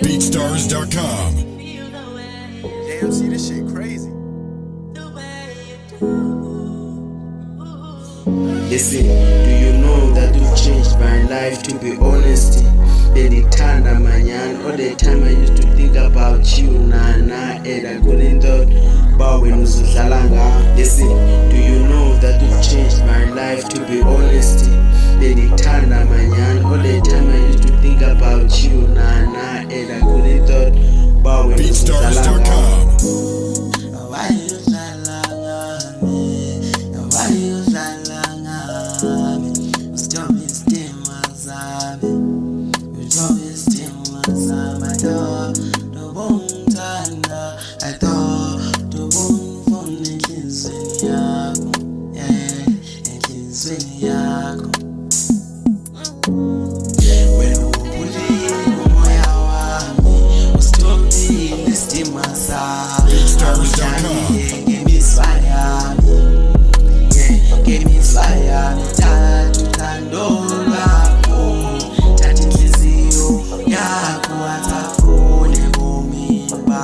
BeatStars.com. Damn, see this shit crazy. Listen, do you know that you changed my life, to be honest? Benitanda manyan, all the time I used to think about you, Nana, and I couldn't thought about when uzudlalanga. Listen, do you know that you changed my life, to be honest? Benitanda manyan, all the time I used to think about you, Nana, and I couldn't thought about when uzudlalanga. BeatStars.com. Why you zalanga me? Why you zalanga me? Stop this thing, mazame. Stop this thing, mazame. I thought the bone tanda. I thought the bone from the kinsweni yako. Yeah, kinsweni yako. When ukuli umoya wami, stop this thing, mazame. BeatStars.com. Give me fire, yeah, give me fire. Tatu tandola ko, tatu kizio yako atafune mumimba,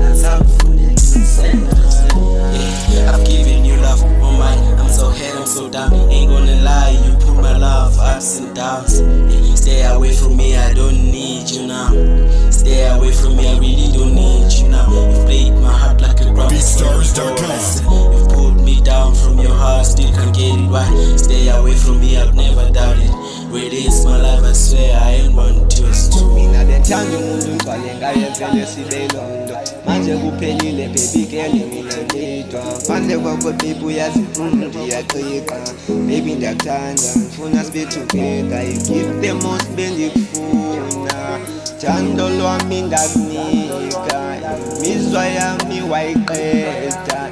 atafune tusena. I've given you love, oh my, I'm so head, I'm so down. Ain't gonna lie, you put my love ups and downs. Stay away from me, I don't need you now. Stay away from me, I really don't need you now. You've played my heart like a drum. BeatStars.com. You've pulled me down from your heart, still can't get it right. Stay away from me, I've never doubted. Where it is my life, I swear I ain't want to stop. Mina denthanda umuntu ngicwale ngayenzele sibe londo manje kuphelile baby girl mina ngedwa ngaphandle kwakho baby uyazifundi ndiyaqiqa baby ndiyakuthanda ngifuna sibe together you give the most bendikufuna thando lwami ndakunika imizwa yami wayiqeda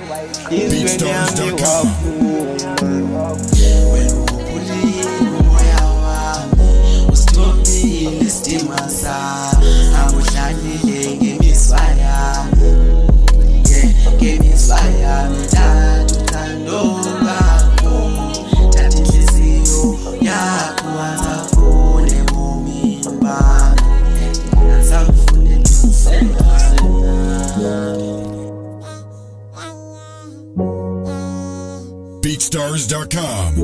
inhlizweni yami waphuma BeatStars.com.